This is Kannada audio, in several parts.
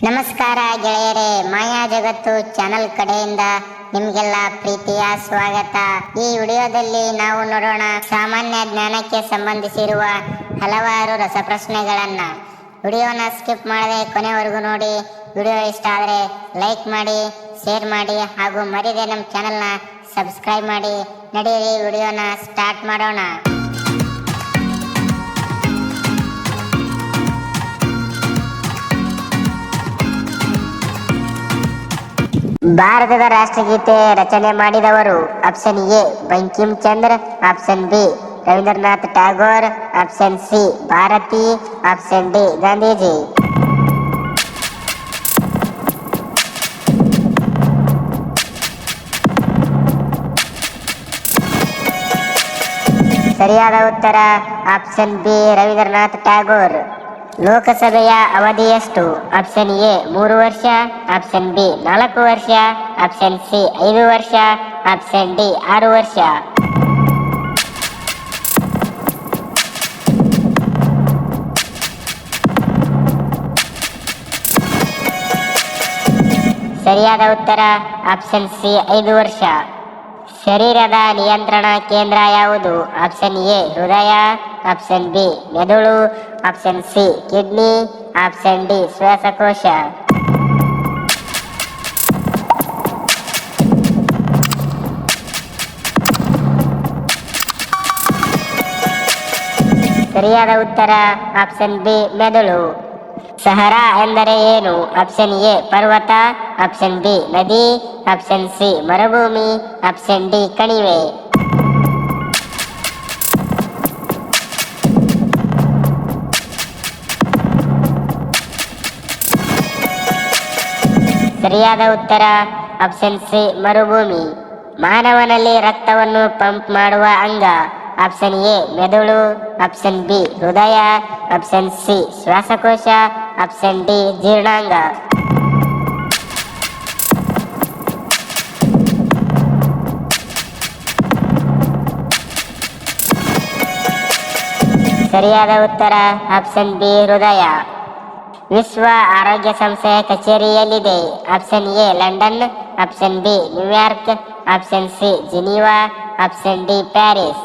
ನಮಸ್ಕಾರ ಗೆಳೆಯರೇ, ಮಾಯಾ ಜಗತ್ತು ಚಾನೆಲ್ ಕಡೆಯಿಂದ ನಿಮಗೆಲ್ಲ ಪ್ರೀತಿಯ ಸ್ವಾಗತ. ಈ ವಿಡಿಯೋದಲ್ಲಿ ನಾವು ನೋಡೋಣ ಸಾಮಾನ್ಯ ಜ್ಞಾನಕ್ಕೆ ಸಂಬಂಧಿಸಿರುವ ಹಲವಾರು ರಸಪ್ರಶ್ನೆಗಳನ್ನ. ವಿಡಿಯೋನ ಸ್ಕಿಪ್ ಮಾಡದೆ ಕೊನೆವರೆಗೂ ನೋಡಿ. ವಿಡಿಯೋ ಇಷ್ಟ ಆದರೆ ಲೈಕ್ ಮಾಡಿ, ಶೇರ್ ಮಾಡಿ ಹಾಗೂ ಮರಿದೆ ನಮ್ಮ ಚಾನೆಲ್ನ ಸಬ್ಸ್ಕ್ರೈಬ್ ಮಾಡಿ. ನಡೆಯಿರಿ ವಿಡಿಯೋನ ಸ್ಟಾರ್ಟ್ ಮಾಡೋಣ. ಭಾರತದ ರಾಷ್ಟ್ರಗೀತೆ ರಚನೆ ಮಾಡಿದವರು? Option A Bankim Chandra, option B Rabindranath Tagore, option C Bharati, option D Gandhiji. ಸರಿಯಾದ ಉತ್ತರ ಆಪ್ಷನ್ ಬಿ ರವೀಂದ್ರನಾಥ್ ಟ್ಯಾಗೋರ್. ಲೋಕಸಭೆಯ ಅವಧಿ ಎಷ್ಟು? ಆಪ್ಷನ್ ಎ 3 ವರ್ಷ, ಆಪ್ಷನ್ ಬಿ 4 ವರ್ಷ, ಆಪ್ಷನ್ ಸಿ 5 ವರ್ಷ, ಆಪ್ಷನ್ ಡಿ 6 ವರ್ಷ. ಸರಿಯಾದ ಉತ್ತರ ಆಪ್ಷನ್ ಸಿ 5 ವರ್ಷ. ಶರೀರದ ನಿಯಂತ್ರಣ ಕೇಂದ್ರ ಯಾವುದು? ಆಪ್ಷನ್ ಎ ಹೃದಯ, ಆಪ್ಷನ್ ಬಿ ಮೆದುಳು, option C kidney, option D ಶ್ವಾಸಕೋಶ. ಸರಿಯಾದ ಉತ್ತರ ಆಪ್ಷನ್ ಬಿ ಮೆದುಳು. ಸಹರಾ ಎಂದರೆ ಏನು? ಆಪ್ಷನ್ ಎ ಪರ್ವತ, ಆಪ್ಷನ್ ಬಿ ನದಿ, ಆಪ್ಷನ್ ಸಿ ಮರುಭೂಮಿ, ಆಪ್ಷನ್ ಡಿ ಕಣಿವೆ. ಸರಿಯಾದ ಉತ್ತರ ಆಪ್ಷನ್ ಸಿ ಮರುಭೂಮಿ. ಮಾನವನಲ್ಲಿ ರಕ್ತವನ್ನು ಪಂಪ್ ಮಾಡುವ ಅಂಗ? ಆಪ್ಷನ್ ಎ ಮೆದುಳು, ಆಪ್ಷನ್ ಬಿ ಹೃದಯ, ಆಪ್ಷನ್ ಸಿ ಶ್ವಾಸಕೋಶ, ಆಪ್ಷನ್ ಡಿ ಜೀರ್ಣಾಂಗ. ಸರಿಯಾದ ಉತ್ತರ ಆಪ್ಷನ್ ಬಿ ಹೃದಯ. ವಿಶ್ವ ಆರೋಗ್ಯ ಸಂಸ್ಥೆಯ ಕಚೇರಿ ಎಲ್ಲಿದೆ? Option A London, option B New York, option C Geneva, option D Paris.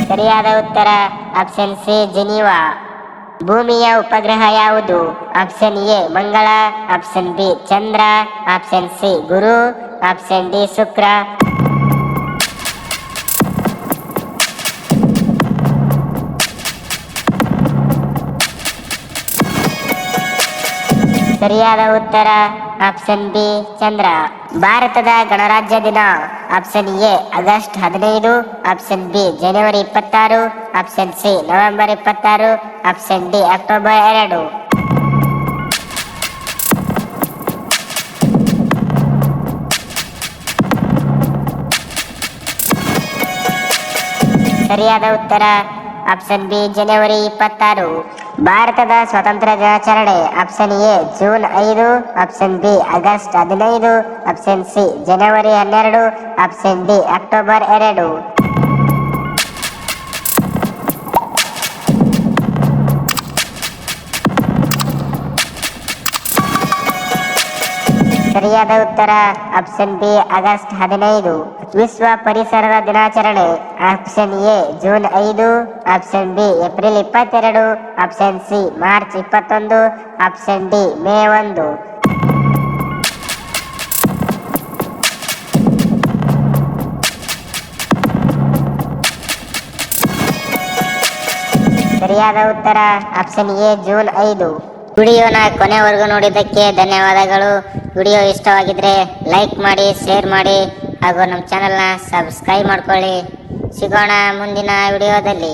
ಸರಿಯಾದ ಉತ್ತರ ಆಪ್ಷನ್ ಸಿ ಜಿನೀವಾ. ಭೂಮಿಯ ಉಪಗ್ರಹ ಯಾವುದು? ಆಪ್ಷನ್ ಎ ಮಂಗಳ, ಆಪ್ಷನ್ ಬಿ ಚಂದ್ರ, ಆಪ್ಷನ್ ಸಿ ಗುರು, ಆಪ್ಷನ್ ಡಿ ಶುಕ್ರ. ಸರಿಯಾದ ಉತ್ತರ ಆಪ್ಷನ್ ಬಿ ಚಂದ್ರ. ಭಾರತದ ಗಣರಾಜ್ಯ ದಿನ? Option A August 15, option B January 26, option C November 26, option D October 2. ಸರಿಯಾದ ಉತ್ತರ ಆಪ್ಷನ್ ಬಿ ಜನವರಿ 26. ಭಾರತದ ಸ್ವಾತಂತ್ರ್ಯ ದಿನಾಚರಣೆ? Option A June 5, option B August 15, option C January 12, option D October 2. ಸರಿಯಾದ ಉತ್ತರ ಆಪ್ಷನ್ ಬಿ ಆಗಸ್ಟ್ 15. ವಿಶ್ವ ಪರಿಸರದ ದಿನಾಚರಣೆ? Option A June 5, option B April 22, option C March 21, option D May 1. ಸರಿಯಾದ ಉತ್ತರ ಆಪ್ಷನ್ ಎ ಜೂನ್ 5. ವಿಡಿಯೋನ ಕೊನೆವರೆಗೂ ನೋಡಿದ್ದಕ್ಕೆ ಧನ್ಯವಾದಗಳು. ವಿಡಿಯೋ ಇಷ್ಟವಾಗಿದ್ರೆ ಲೈಕ್ ಮಾಡಿ, ಶೇರ್ ಮಾಡಿ ಹಾಗೂ ನಮ್ಮ ಚಾನೆಲ್ನ ಸಬ್ಸ್ಕ್ರೈಬ್ ಮಾಡ್ಕೊಳ್ಳಿ. ಸಿಗೋಣ ಮುಂದಿನ ವಿಡಿಯೋದಲ್ಲಿ.